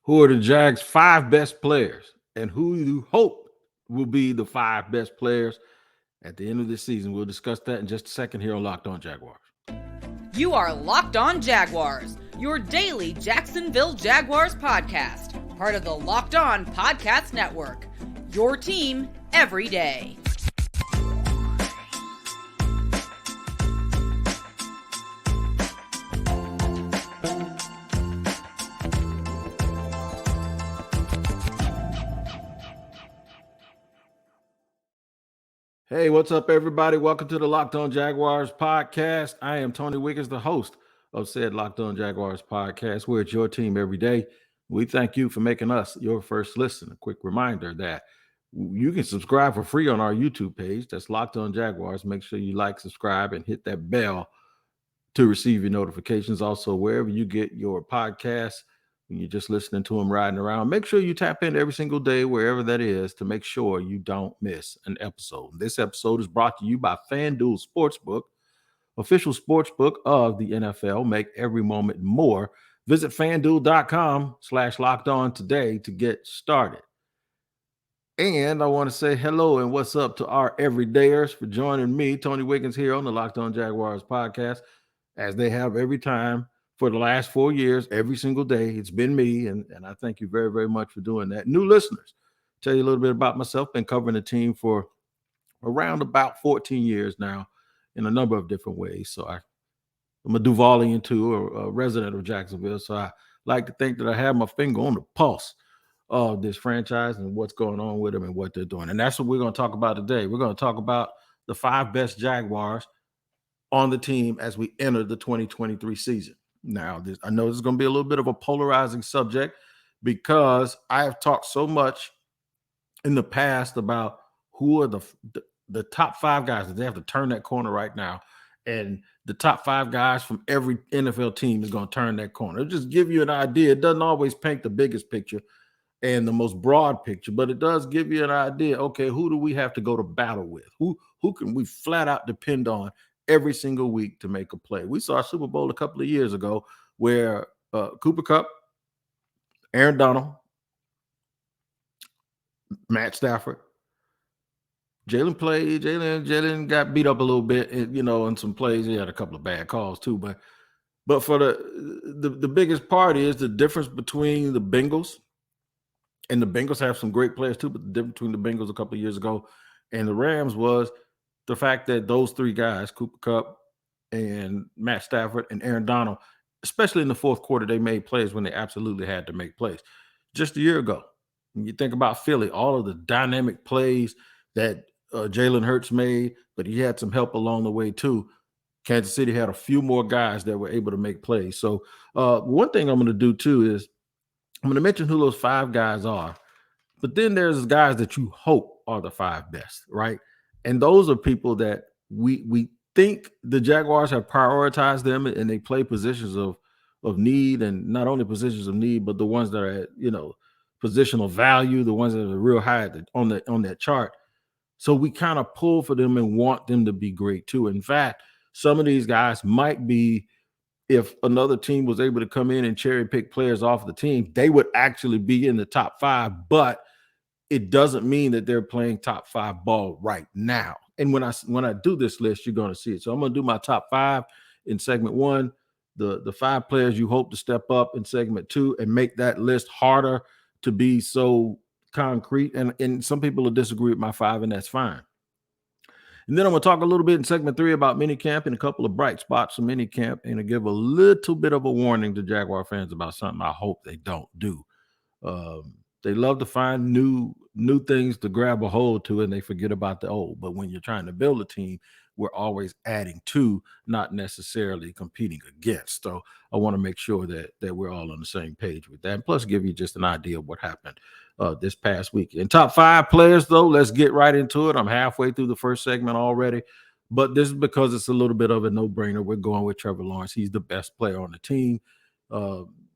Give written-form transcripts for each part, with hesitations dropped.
Who are the Jags' five best players and who you hope will be the five best players at the end of this season? We'll discuss that in just a second here on Locked On Jaguars. You are Locked On Jaguars, your daily Jacksonville Jaguars podcast, part of the Locked On Podcast Network, your team every day. Hey, what's up, everybody? Welcome to the Locked On Jaguars podcast. I am Tony Wiggins, the host of said Locked On Jaguars podcast, where it's your team every day. We thank you for making us your first listen. A quick reminder that you can subscribe for free on our YouTube page. That's Locked On Jaguars. Make sure you like, subscribe, and hit that bell to receive your notifications. Also, wherever you get your podcasts, when you're just listening to them riding around, make sure you tap in every single day, wherever that is, to make sure you don't miss an episode. This episode is brought to you by FanDuel Sportsbook, official sportsbook of the NFL. Make every moment more. Visit FanDuel.com/lockedon today to get started. And I want to say hello and what's up to our everydayers for joining me, Tony Wiggins, here on the Locked On Jaguars podcast, as they have every time for the last 4 years, every single day. It's been me, and I thank you very, very much for doing that. New listeners, tell you a little bit about myself. Been covering the team for around about 14 years now in a number of different ways. So I'm a Duvalian too, a resident of Jacksonville. So I like to think that I have my finger on the pulse of this franchise and what's going on with them and what they're doing. And that's what we're going to talk about today. We're going to talk about the five best Jaguars on the team as we enter the 2023 season. Now, I know this is going to be a little bit of a polarizing subject because I have talked so much in the past about who are the top five guys that they have to turn that corner right now. And the top five guys from every NFL team is going to turn that corner. It'll just give you an idea. It doesn't always paint the biggest picture and the most broad picture, but it does give you an idea. Okay, who do we have to go to battle with? Who can we flat out depend on every single week to make a play? We saw a Super Bowl a couple of years ago where Cooper Kupp, Aaron Donald, Matt Stafford, Jalen got beat up a little bit, in some plays. He had a couple of bad calls too, but for the biggest part is the difference between the Bengals, and the Bengals have some great players too, but the difference between the Bengals a couple of years ago and the Rams was the fact that those three guys, Cooper Kupp and Matt Stafford and Aaron Donald, especially in the fourth quarter, they made plays when they absolutely had to make plays. Just a year ago, when you think about Philly, all of the dynamic plays that Jalen Hurts made, but he had some help along the way too. Kansas City had a few more guys that were able to make plays. So one thing I'm going to do too is I'm going to mention who those five guys are, but then there's guys that you hope are the five best, right? And those are people that we think the Jaguars have prioritized them and they play positions of need, and not only positions of need, but the ones that are at, positional value, the ones that are real high on that chart. So we kind of pull for them and want them to be great too. In fact, some of these guys might be, if another team was able to come in and cherry pick players off the team, they would actually be in the top five, but it doesn't mean that they're playing top five ball right now. And when I do this list, you're going to see it. So I'm going to do my top five in segment one, the five players you hope to step up in segment two, and make that list harder to be so concrete. And some people will disagree with my five, and that's fine. And then I'm going to talk a little bit in segment three about minicamp and a couple of bright spots from minicamp, and to give a little bit of a warning to Jaguar fans about something I hope they don't do. They love to find new things to grab a hold to, and they forget about the old. But when you're trying to build a team, we're always adding to, not necessarily competing against. So I want to make sure that we're all on the same page with that. And plus, give you just an idea of what happened this past week. And top five players, though, let's get right into it. I'm halfway through the first segment already, but this is because it's a little bit of a no-brainer. We're going with Trevor Lawrence. He's the best player on the team.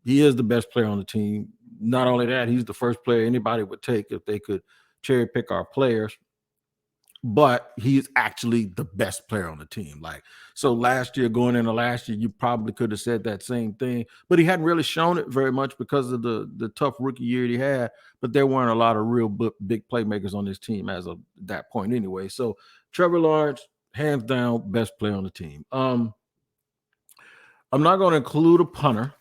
He is the best player on the team. Not only that, he's the first player anybody would take if they could cherry pick our players. but he's actually the best player on the team. Like, so last year, going into last year, you probably could have said that same thing, but he hadn't really shown it very much because of the tough rookie year he had. But there weren't a lot of real big playmakers on this team as of that point anyway. So Trevor Lawrence, hands down, best player on the team. I'm not going to include a punter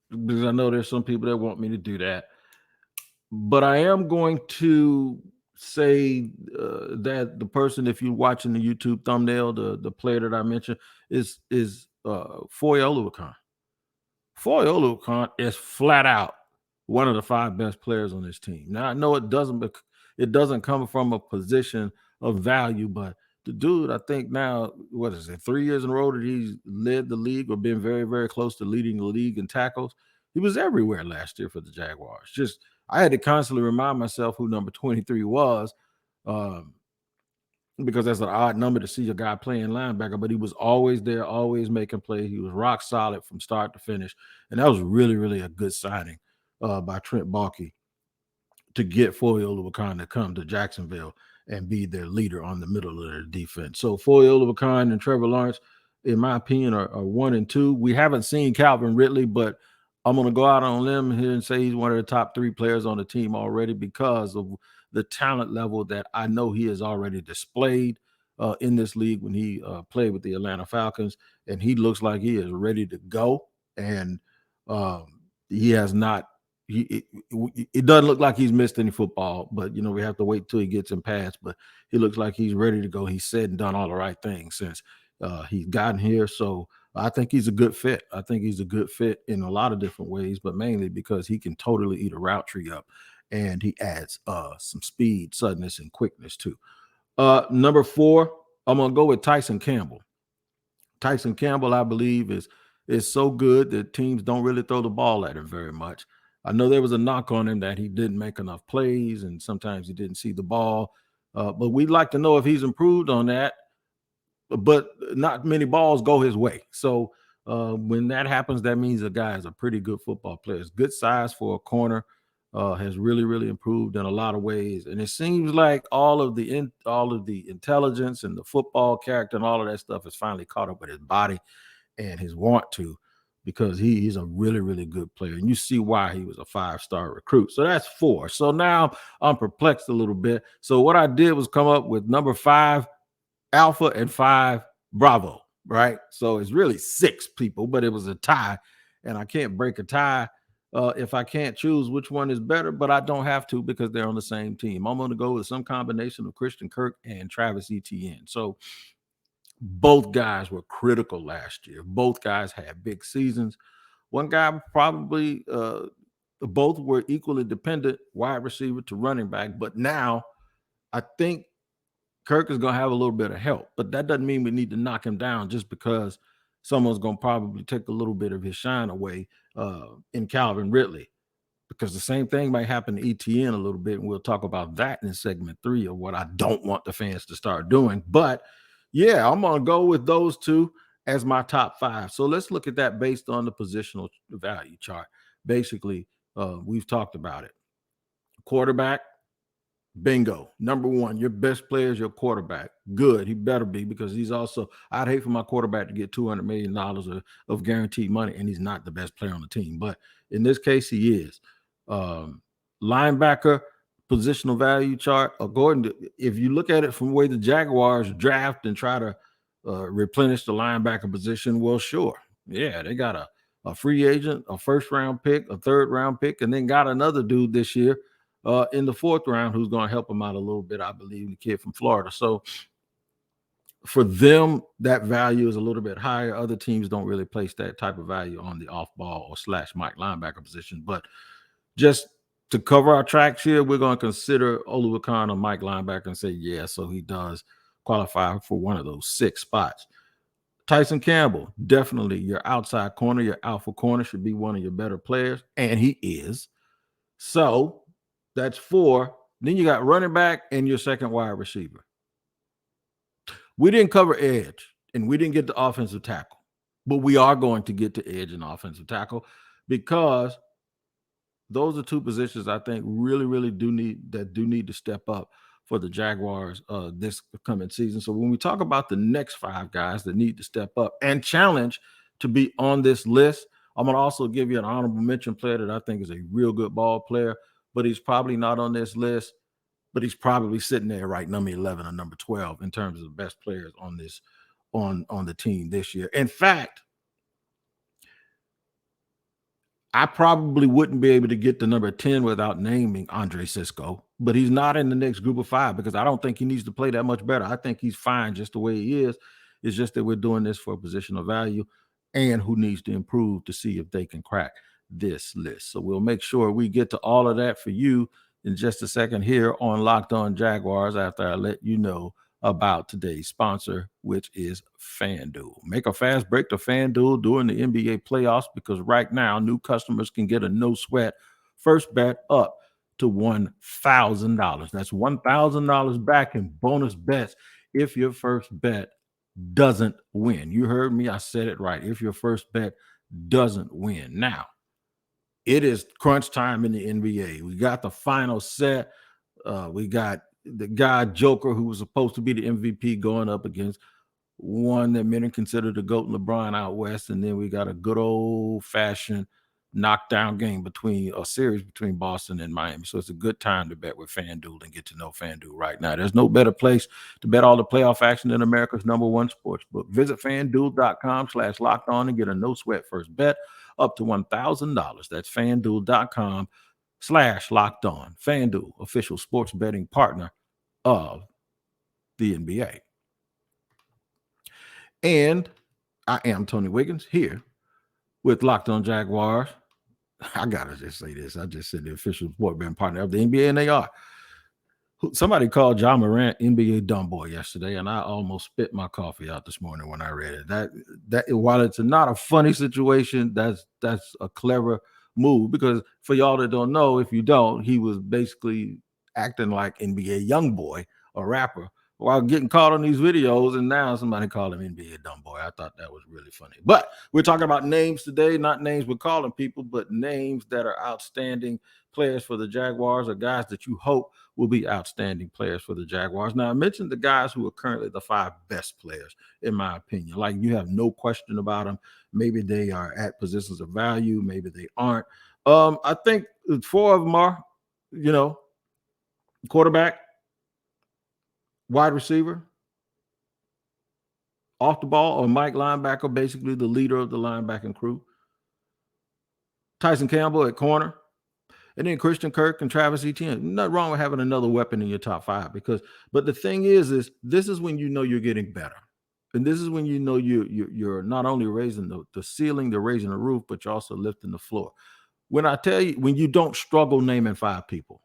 because I know there's some people that want me to do that, but I am going to say that the person, if you're watching the YouTube thumbnail, the player that I mentioned is Foye Oluokun. Foye Oluokun is flat out one of the 5 best players on this team. Now I know it doesn't come from a position of value, but the dude, I think now, what is it, 3 years in a row that he's led the league or been very, very close to leading the league in tackles. He was everywhere last year for the Jaguars. Just I had to constantly remind myself who number 23 was, um, because that's an odd number to see a guy playing linebacker, but he was always there, always making plays. He was rock solid from start to finish. And that was really, really a good signing by Trent Baalke to get Foye Oluokun to come to Jacksonville and be their leader on the middle of their defense. So Foye Oluokun and Trevor Lawrence, in my opinion, are 1 and 2. We haven't seen Calvin Ridley, but I'm going to go out on a limb here and say he's one of the top 3 players on the team already because of the talent level that I know he has already displayed in this league when he played with the Atlanta Falcons, and he looks like he is ready to go. And he has not. It doesn't look like he's missed any football, but we have to wait till he gets in pass. But he looks like he's ready to go. He's said and done all the right things since he's gotten here. So I think he's a good fit. I think he's a good fit in a lot of different ways, but mainly because he can totally eat a route tree up, and he adds some speed, suddenness, and quickness too. Number 4, I'm gonna go with Tyson Campbell. Tyson Campbell, I believe, is so good that teams don't really throw the ball at him very much. I know there was a knock on him that he didn't make enough plays and sometimes he didn't see the ball. But we'd like to know if he's improved on that. But not many balls go his way. So when that happens, that means the guy is a pretty good football player. It's good size for a corner. Has really, really improved in a lot of ways, and it seems like all of the intelligence and the football character and all of that stuff is finally caught up with his body and his want to, because he's a really, really good player, and you see why he was a 5-star recruit. So that's 4. So now I'm perplexed a little bit. So what I did was come up with number 5 Alpha and 5 Bravo, right? So it's really 6 people, but it was a tie, and I can't break a tie if I can't choose which one is better, but I don't have to because they're on the same team. I'm going to go with some combination of Christian Kirk and Travis Etienne. So both guys were critical last year. Both guys had big seasons. One guy probably both were equally dependent, wide receiver to running back, but now I think Kirk is going to have a little bit of help, but that doesn't mean we need to knock him down just because someone's going to probably take a little bit of his shine away in Calvin Ridley, because the same thing might happen to ETN a little bit, and we'll talk about that in segment 3 of what I don't want the fans to start doing. But yeah, I'm going to go with those 2 as my top 5. So let's look at that based on the positional value chart. Basically, we've talked about it. Quarterback, bingo. Number 1, your best player is your quarterback. Good. He better be, because he's also, I'd hate for my quarterback to get $200 million of guaranteed money, and he's not the best player on the team. But in this case, he is. Linebacker, positional value chart, according to, if you look at it from the way the Jaguars draft and try to replenish the linebacker position, well, sure. Yeah, they got a free agent, a first-round pick, a third-round pick, and then got another dude this year in the 4th round who's going to help him out a little bit, I believe, the kid from Florida. So for them, that value is a little bit higher. Other teams don't really place that type of value on the off-ball or /Mike linebacker position. But just to cover our tracks here, we're going to consider Oluokun a Mike linebacker and say, yeah, so he does qualify for one of those 6 spots. Tyson Campbell, definitely your outside corner, your alpha corner, should be one of your better players, and he is. So that's 4. Then you got running back and your second wide receiver. We didn't cover edge, and we didn't get the offensive tackle, but we are going to get to edge and offensive tackle, because those are 2 positions I think really, really do need to step up for the Jaguars this coming season. So when we talk about the next 5 guys that need to step up and challenge to be on this list, I'm going to also give you an honorable mention player that I think is a real good ball player, but he's probably not on this list, but he's probably sitting there right number 11 or number 12 in terms of the best players on this on the team this year. In fact, I probably wouldn't be able to get to number 10 without naming Andre Cisco, but he's not in the next group of 5 because I don't think he needs to play that much better. I think he's fine just the way he is. It's just that we're doing this for positional value and who needs to improve to see if they can crack this list. So we'll make sure we get to all of that for you in just a second here on Locked On Jaguars after I let you know about today's sponsor, which is FanDuel. Make a fast break to FanDuel during the NBA playoffs because right now new customers can get a no sweat first bet up to $1,000. That's $1,000 back in bonus bets if your first bet doesn't win. You heard me. I said it right. If your first bet doesn't win. Now, it is crunch time in the NBA. We got the final set. We got the guy Joker, who was supposed to be the MVP, going up against one that many consider the GOAT, LeBron, out west. And then we got a good old-fashioned knockdown game between a series between Boston and Miami. So it's a good time to bet with FanDuel and get to know FanDuel right now. There's no better place to bet all the playoff action than America's #1 sports book. Visit FanDuel.com/locked-on and get a no-sweat first bet up to $1,000. That's FanDuel.com/locked-on. FanDuel, official sports betting partner of the NBA. And I am Tony Wiggins here with Locked On Jaguars. I gotta just say this. I just said the official sport betting partner of the NBA, and they are. Somebody called John Morant NBA dumb boy yesterday, and I almost spit my coffee out this morning when I read it. That while it's not a funny situation, that's a clever move because for y'all that don't know, if you don't, he was basically acting like NBA young boy, a rapper, while getting caught on these videos, and now somebody called him NBA dumb boy. I thought that was really funny. But we're talking about names today, not names we're calling people, but names that are outstanding players for the Jaguars or guys that you hope will be outstanding players for the Jaguars. Now, I mentioned the guys who are currently the 5 best players, in my opinion. Like, you have no question about them. Maybe they are at positions of value. Maybe they aren't. I think 4 of them are, quarterback, wide receiver, off the ball, or Mike linebacker, basically the leader of the linebacking crew. Tyson Campbell at corner. And then Christian Kirk and Travis Etienne. Nothing wrong with having another weapon in your top 5 but the thing is this is when you know you're getting better. And this is when you know you're not only raising the ceiling, they're raising the roof, but you're also lifting the floor. When I tell you, when you don't struggle naming 5 people,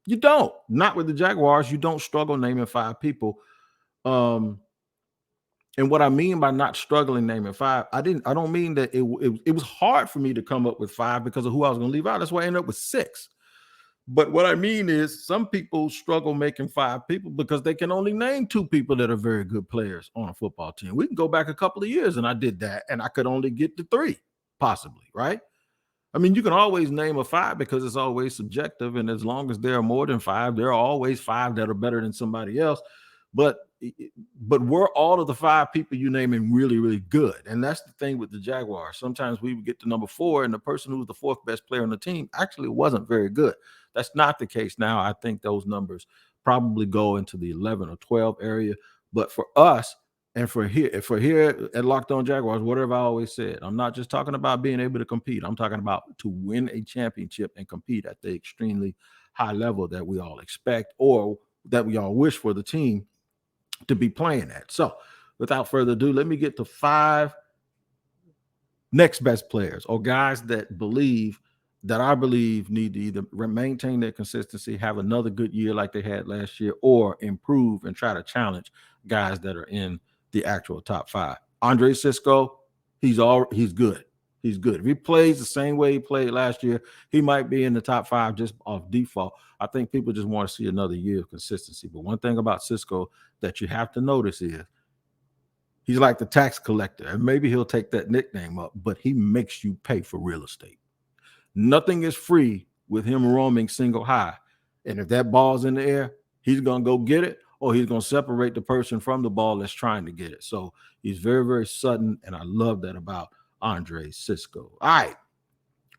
you don't. Not with the Jaguars, you don't struggle naming 5 people. And what I mean by not struggling naming 5, I don't mean that it was hard for me to come up with 5 because of who I was going to leave out. That's why I ended up with 6. But what I mean is some people struggle making 5 people because they can only name 2 people that are very good players on a football team. We can go back a couple of years and I did that and I could only get to 3 possibly, right? I mean, you can always name a 5 because it's always subjective. And as long as there are more than 5, there are always 5 that are better than somebody else. But were all of the 5 people you naming really, really good? And that's the thing with the Jaguars. Sometimes we would get to number 4 and the person who was the 4th best player on the team actually wasn't very good. That's not the case now. I think those numbers probably go into the 11 or 12 area. But for us, and for here at Locked On Jaguars, whatever I always said, I'm not just talking about being able to compete. I'm talking about to win a championship and compete at the extremely high level that we all expect or that we all wish for the team to be playing at. So without further ado, let me get to 5 next best players or guys that I believe need to either maintain their consistency, have another good year like they had last year, or improve and try to challenge guys that are in the actual top 5. Andre Cisco, he's good. He's good. If he plays the same way he played last year, he might be in the top 5 just off default. I think people just want to see another year of consistency. But one thing about Cisco that you have to notice is he's like the tax collector. And maybe he'll take that nickname up, but he makes you pay for real estate. Nothing is free with him roaming single high. And if that ball's in the air, He's going to go get it, or he's going to separate the person from the ball that's trying to get it. So he's very, very sudden, and I love that about Andre Cisco. All right,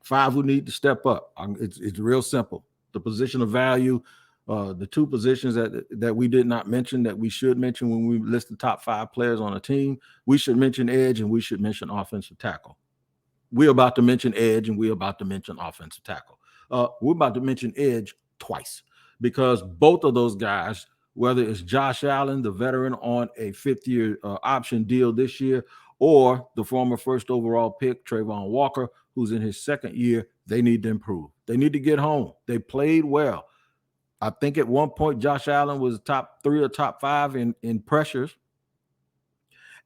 5 who need to step up. It's real simple. The position of value, the 2 positions that we did not mention that we should mention when we list the top 5 players on a team. We should mention edge, and we should mention offensive tackle. We're about to mention edge, and we're about to mention offensive tackle. We're about to mention edge twice, because both of those guys, whether it's Josh Allen, the veteran on a 5th-year option deal this year, or the former first overall pick, Trayvon Walker, who's in his 2nd year, they need to improve. They need to get home. They played well. I think at one point Josh Allen was top 3 or top 5 in pressures.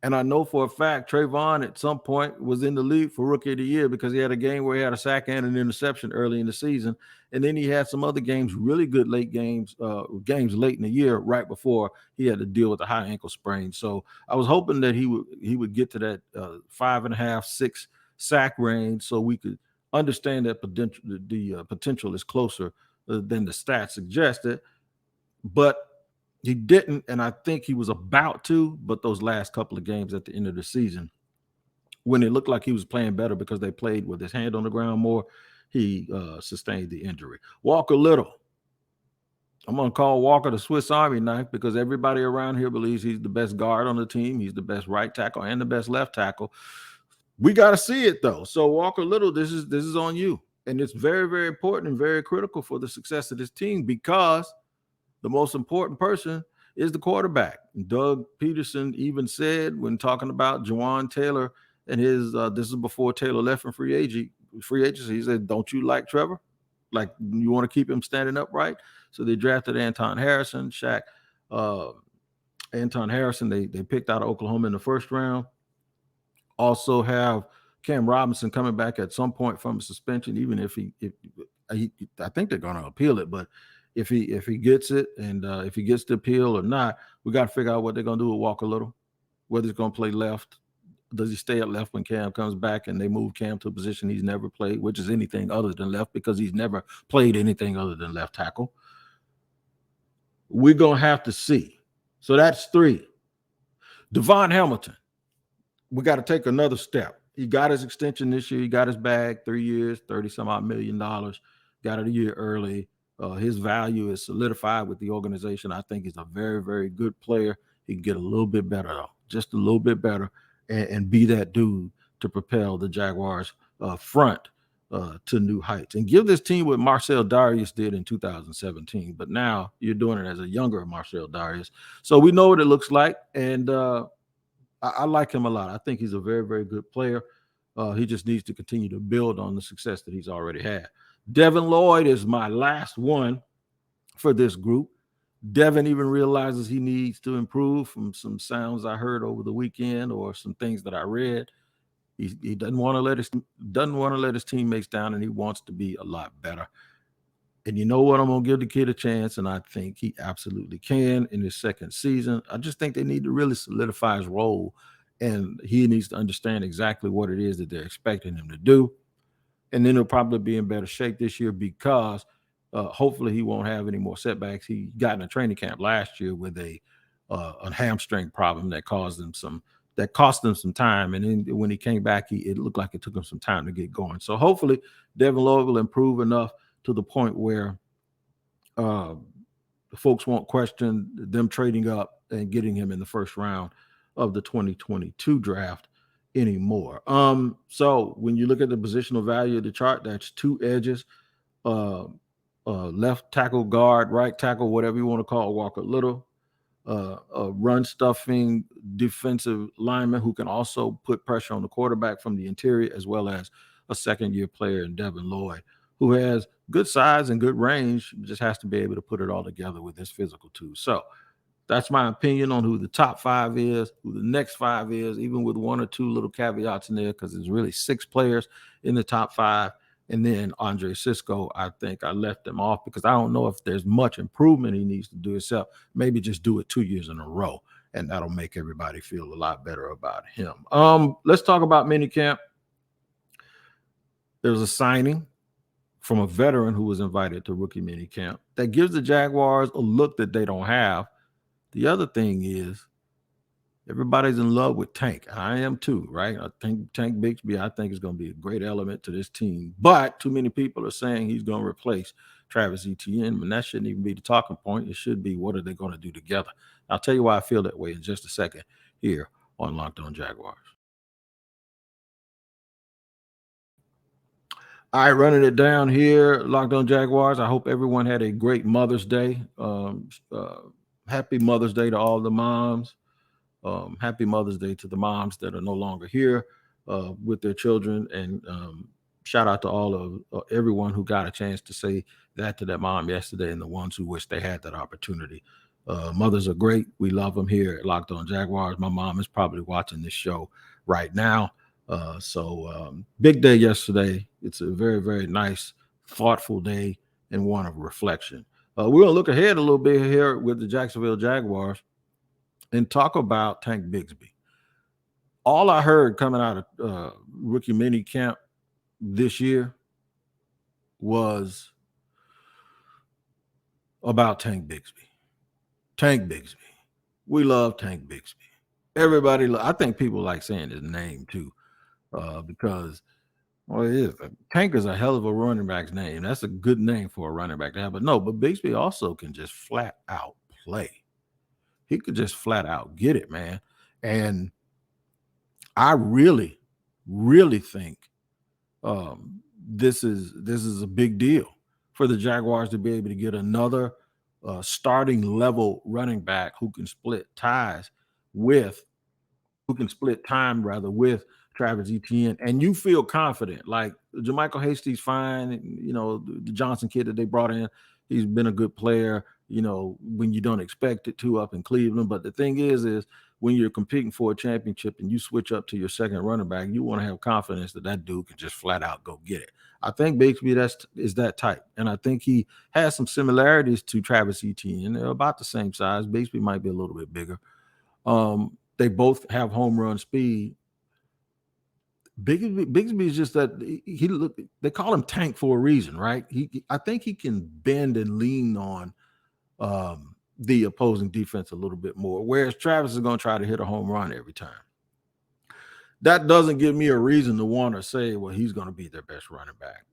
And I know for a fact Trayvon at some point was in the league for Rookie of the Year because he had a game where he had a sack and an interception early in the season. And then he had some other games, really good late games, games late in the year, right before he had to deal with a high ankle sprain. So I was hoping that he would get to that 5.5, 6 sack range so we could understand that the potential is closer than the stats suggested. But he didn't, and I think he was about to, but those last couple of games at the end of the season, when it looked like he was playing better because they played with his hand on the ground more, he sustained the injury. Walker Little. I'm going to call Walker the Swiss Army knife because everybody around here believes he's the best guard on the team. He's the best right tackle and the best left tackle. We got to see it, though. So, Walker Little, this is on you. And it's very, very important and very critical for the success of this team because the most important person is the quarterback. Doug Peterson even said when talking about Jawan Taylor and his this is before Taylor left in free agency, he said, don't you like Trevor? Like, you want to keep him standing upright? So they drafted Anton Harrison, Anton Harrison, they picked out of Oklahoma in the 1st round. Also have Cam Robinson coming back at some point from suspension, even if I think they're going to appeal it, but if he gets it and if he gets the appeal or not, we got to figure out what they're going to do with Walker Little, whether he's going to play left. Does he stay at left when Cam comes back and they move Cam to a position he's never played, which is anything other than left because he's never played anything other than left tackle? We're going to have to see. So that's 3. Devon Hamilton, we got to take another step. He got his extension this year. He got his bag, 3 years, $30-some-odd million. Got it a year early. His value is solidified with the organization. I think he's a very, very good player. He can get a little bit better, though, just a little bit better, and be that dude to propel the Jaguars front to new heights. And give this team what Marcel Darius did in 2017. But now you're doing it as a younger Marcel Darius. So we know what it looks like, and I like him a lot. I think he's a very, very good player. He just needs to continue to build on the success that he's already had. Devin Lloyd is my last one for this group. Devin even realizes he needs to improve from some sounds I heard over the weekend or some things that I read. He doesn't want to let his teammates down, and he wants to be a lot better. And you know what? I'm going to give the kid a chance, and I think he absolutely can in his 2nd season. I just think they need to really solidify his role, and he needs to understand exactly what it is that they're expecting him to do. And then he'll probably be in better shape this year because hopefully he won't have any more setbacks. He got in a training camp last year with a hamstring problem that cost him some time. And then when he came back, it looked like it took him some time to get going. So hopefully Devin Lloyd will improve enough to the point where the folks won't question them trading up and getting him in the 1st round of the 2022 draft anymore. So when you look at the positional value of the chart, that's 2 edges, left tackle, guard, right tackle, whatever you want to call Walker Little, a run stuffing defensive lineman who can also put pressure on the quarterback from the interior, as well as a 2nd-year player in Devin Lloyd, who has good size and good range, just has to be able to put it all together with his physical too. So that's my opinion on who the top 5 is, who the next 5 is, even with 1 or 2 little caveats in there, because there's really 6 players in the top 5. And then Andre Cisco, I think I left him off because I don't know if there's much improvement he needs to do himself. Maybe just do it 2 years in a row, and that'll make everybody feel a lot better about him. Let's talk about minicamp. There's a signing from a veteran who was invited to rookie minicamp. That gives the Jaguars a look that they don't have. The other thing is everybody's in love with Tank. I am too, right? I think Tank Bigsby, I think, is going to be a great element to this team. But too many people are saying he's going to replace Travis Etienne, and that shouldn't even be the talking point. It should be, what are they going to do together? I'll tell you why I feel that way in just a second here on Locked On Jaguars. All right, running it down here, Locked On Jaguars. I hope everyone had a great Mother's Day. Happy Mother's Day to all the moms. Happy Mother's Day to the moms that are no longer here with their children. And shout out to all of everyone who got a chance to say that to their mom yesterday and the ones who wish they had that opportunity. Mothers are great. We love them here at Locked On Jaguars. My mom is probably watching this show right now. So big day yesterday. It's a very, very nice, thoughtful day and one of reflection. We're going to look ahead a little bit here with the Jacksonville Jaguars and talk about Tank Bigsby. All I heard coming out of rookie mini camp this year was about Tank Bigsby. Tank Bigsby. We love Tank Bigsby. Everybody, I think people like saying his name too, because it is. Tank is a hell of a running back's name. That's a good name for a running back to have. But Bigsby also can just flat out play. He could just flat out get it, man. And I really, really think this is a big deal for the Jaguars to be able to get another starting level running back who can split time with Travis Etienne, and you feel confident. Like Jermichael Hasty's fine. The Johnson kid that they brought in, he's been a good player, when you don't expect it to up in Cleveland. But the thing is when you're competing for a championship and you switch up to your second running back, you want to have confidence that dude can just flat out go get it. I think Bigsby is that type. And I think he has some similarities to Travis Etienne. They're about the same size. Bigsby might be a little bit bigger. They both have home run speed. Bigsby is just that they call him Tank for a reason, right? I think he can bend and lean on the opposing defense a little bit more, whereas Travis is going to try to hit a home run every time. That doesn't give me a reason to want to say, well, he's going to be their best running back.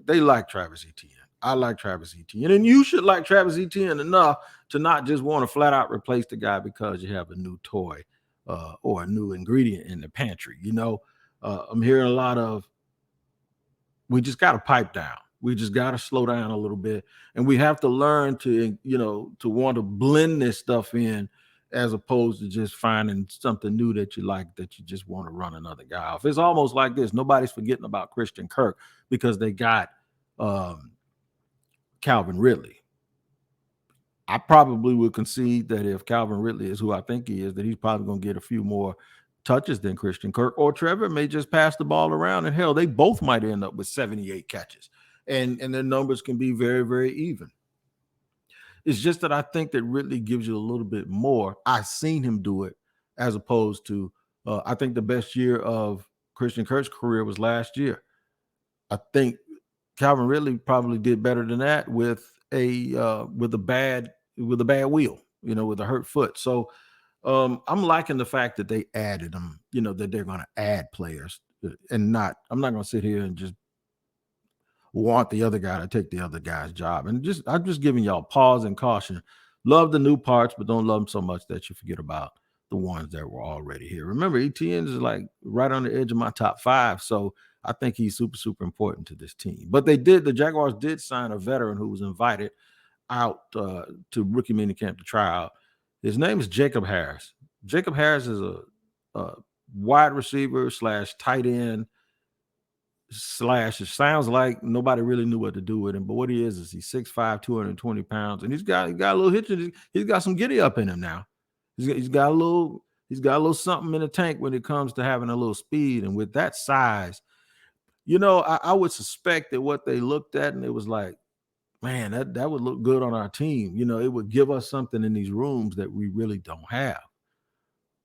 They like Travis Etienne. I like Travis Etienne. And you should like Travis Etienne enough to not just want to flat out replace the guy because you have a new toy or a new ingredient in the pantry. I'm hearing a lot of, we just got to pipe down. We just got to slow down a little bit. And we have to learn to want to blend this stuff in as opposed to just finding something new that you like, that you just want to run another guy off. It's almost like this. Nobody's forgetting about Christian Kirk because they got Calvin Ridley. I probably would concede that if Calvin Ridley is who I think he is, that he's probably going to get a few more touches than Christian Kirk, or Trevor may just pass the ball around, and hell, they both might end up with 78 catches, and their numbers can be very, very even. It's just that I think that Ridley gives you a little bit more. I've seen him do it as opposed to, I think the best year of Christian Kirk's career was last year. I think Calvin Ridley probably did better than that with a bad wheel, with a hurt foot. So I'm liking the fact that they added them, that they're going to add players and I'm not going to sit here and just want the other guy to take the other guy's job. And I'm just giving y'all pause and caution. Love the new parts, but don't love them so much that you forget about the ones that were already here. Remember, Etienne is like right on the edge of my top 5. So I think he's super, super important to this team. But the Jaguars did sign a veteran who was invited out to rookie minicamp to try out. His name is Jacob Harris. Jacob Harris is a wide receiver / tight end / it sounds like nobody really knew what to do with him. But what he is he's 6'5", 220 pounds, and he's got a little hitch. He's got some giddy up in him now. He's got a little something in the tank when it comes to having a little speed. And with that size, I would suspect that what they looked at and it was like, man, that would look good on our team. It would give us something in these rooms that we really don't have.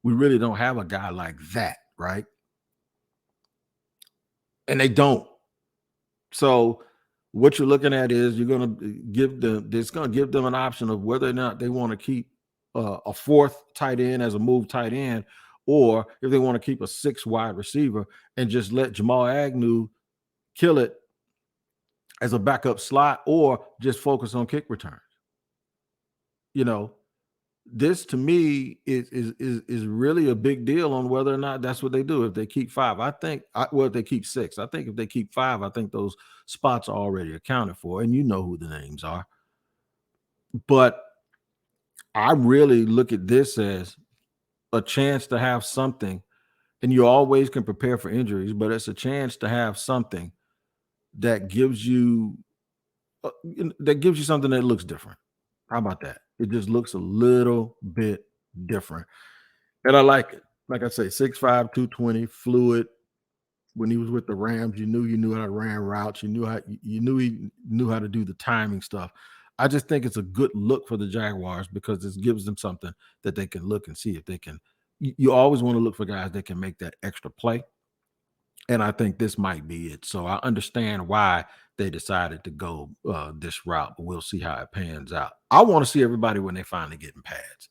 We really don't have a guy like that, right? And they don't. So what you're looking at is you're going to give them, it's going to give them an option of whether or not they want to keep a fourth tight end as a move tight end, or if they want to keep a 6 wide receiver and just let Jamal Agnew kill it as a backup slot, or just focus on kick returns. You know, this to me is really a big deal on whether or not that's what they do. If they keep 5, I think, well, if they keep 6, I think if they keep 5, I think those spots are already accounted for, and you know who the names are. But I really look at this as a chance to have something, and you always can prepare for injuries, but it's a chance to have something that gives you something that looks different. How about that? It just looks a little bit different. And I like it. Like I say, 6'5", 220, fluid. When he was with the Rams, you knew how to ran routes. You knew he knew how to do the timing stuff. I just think it's a good look for the Jaguars because this gives them something that they can look and see if they can. You always want to look for guys that can make that extra play. And I think this might be it. So I understand why they decided to go this route, but we'll see how it pans out. I want to see everybody when they finally get in pads.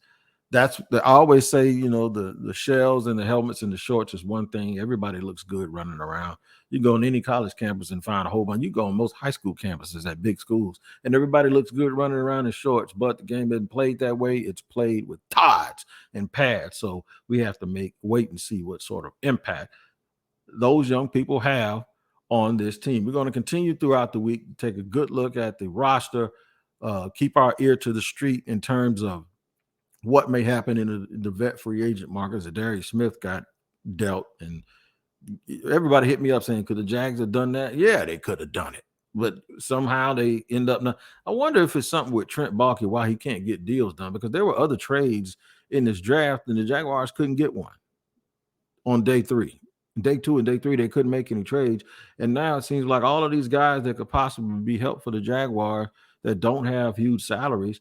I always say, the shells and the helmets and the shorts is one thing. Everybody looks good running around. You go on any college campus and find a whole bunch. You go on most high school campuses at big schools, and everybody looks good running around in shorts. But the game isn't played that way. It's played with tods and pads. So we have to wait and see what sort of impact those young people have on this team. We're going to continue throughout the week, take a good look at the roster, keep our ear to the street in terms of what may happen in the vet free agent market. Zadarius Smith got dealt, and everybody hit me up saying, could the Jags have done that? Yeah, they could have done it, but somehow they end up not. I wonder if it's something with Trent Baalke why he can't get deals done, because there were other trades in this draft and the Jaguars couldn't get one on day 3. Day 2 and day 3, they couldn't make any trades. And now it seems like all of these guys that could possibly be helpful for the Jaguars that don't have huge salaries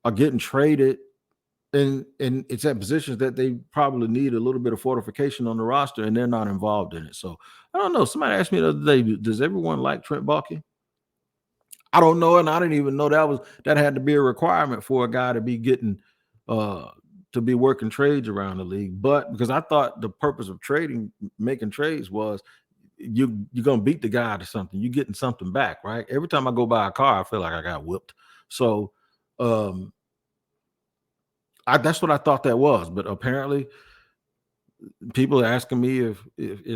are getting traded. And it's at positions that they probably need a little bit of fortification on the roster, and they're not involved in it. So I don't know. Somebody asked me the other day, does everyone like Trent Baalke? I don't know, and I didn't even know that had to be a requirement for a guy to be getting to be working trades around the league. But because I thought the purpose of making trades was you're gonna beat the guy to something. You're getting something back, right? Every time I go buy a car, I feel like I got whipped. So that's what I thought that was. But apparently people are asking me if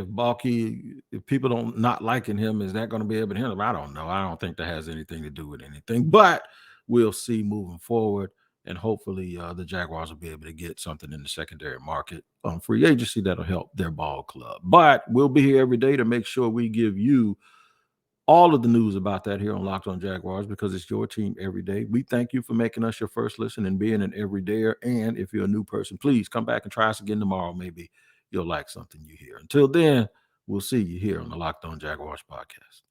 Baalke, if people don't not liking him, is that going to be able to handle him? I don't know. I don't think that has anything to do with anything, but we'll see moving forward. And hopefully the Jaguars will be able to get something in the secondary market on free agency that'll help their ball club. But we'll be here every day to make sure we give you all of the news about that here on Locked On Jaguars, because it's your team every day. We thank you for making us your first listen and being an everydayer. And if you're a new person, please come back and try us again tomorrow. Maybe you'll like something you hear. Until then, we'll see you here on the Locked On Jaguars podcast.